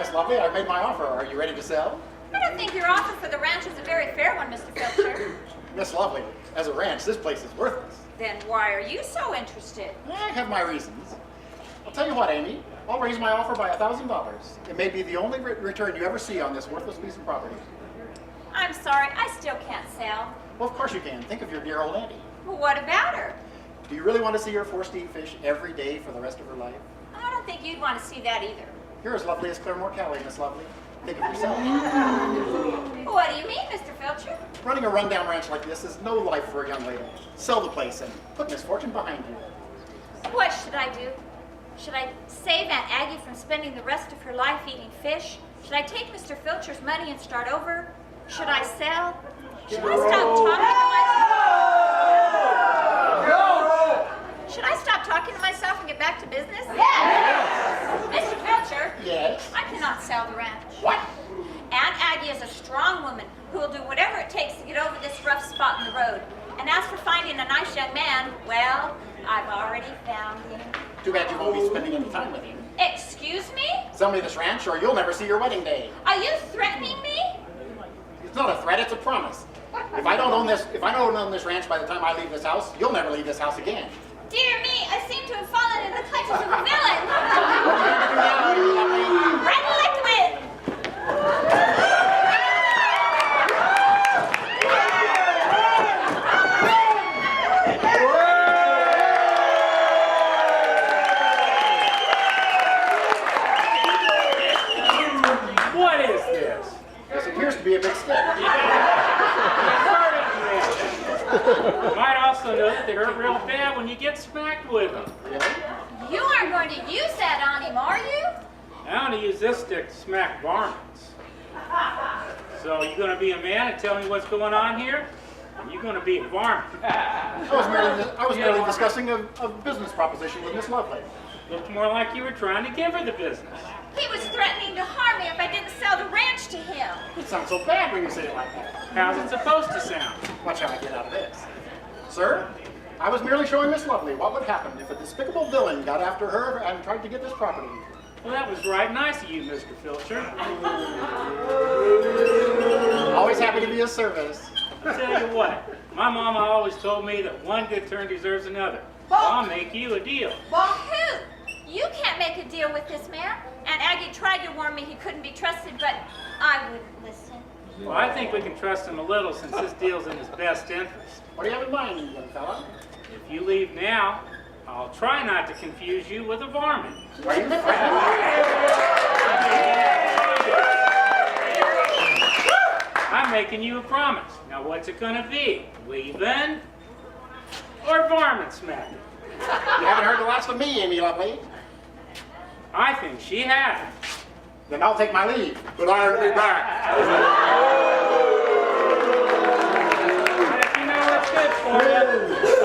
Miss Lovely, I've made my offer. Are you ready to sell? I don't think your offer for the ranch is a very fair one, Mr. Filcher. Miss Lovely, as a ranch, this place is worthless. Then why are you so interested? I have my reasons. I'll tell you what, Amy. I'll raise my offer by $1,000. It may be the only return you ever see on this worthless piece of property. I'm sorry, I still can't sell. Well, of course you can. Think of your dear old auntie. Well, what about her? Do you really want to see her forced to eat fish every day for the rest of her life? I don't think you'd want to see that either. You're as lovely as Claremore Cali, Miss Lovely. Think of yourself. What do you mean, Mr. Filcher? Running a rundown ranch like this is no life for a young lady. Sell the place and put Miss Fortune behind you. What should I do? Should I save Aunt Aggie from spending the rest of her life eating fish? Should I take Mr. Filcher's money and start over? Should I sell? Should I stop talking to myself? Should I stop talking to myself and get back to business? Yes! Mr. Filcher? Yes? I cannot sell the ranch. What? Aunt Aggie is a strong woman who will do whatever it takes to get over this rough spot in the road. And as for finding a nice young man, well, I've already found him. Too bad you won't be spending any time with him. Excuse me? Sell me this ranch or you'll never see your wedding day. Are you threatening me? It's not a threat, it's a promise. If I don't own this ranch by the time I leave this house, you'll never leave this house again. Dear me, I seem to have fallen into the clutches of a villain. What are you going to do now, Amy Lovely? Rattle like the wind. What is this? This appears to be a big stick. You might also know that they hurt real bad when you get smacked with them. Really? You aren't going to use that on him, are you? I want to use this stick to smack varmints. So you going to be a man and tell me what's going on here? Or you going to be a varmint? I was merely discussing a business proposition with Miss Lovely. Looked more like you were trying to give her the business. He was threatening to harm me if I didn't sell the ranch to him. It sounds so bad when you say it like that. How's it supposed to sound? What shall I get out of this? Sir, I was merely showing Miss Lovely what would happen if a despicable villain got after her and tried to get this property. Well, that was right nice of you, Mr. Filcher. Always happy to be of service. I'll tell you what, my mama always told me that one good turn deserves another. I'll make you a deal. Well, who? You can't make a deal with this man. Aunt Aggie tried to warn me he couldn't be trusted, but I wouldn't listen. Well, I think we can trust him a little since this deal's in his best interest. What do you have in mind, young fella? If you leave now, I'll try not to confuse you with a varmint. Are you frightened? I'm making you a promise. Now, what's it gonna be? Leaving or varmint smacking? You haven't heard the last of me, Amy Lovely. I think she has. Then I'll take my leave. But I'll be back. If you know what's good for you.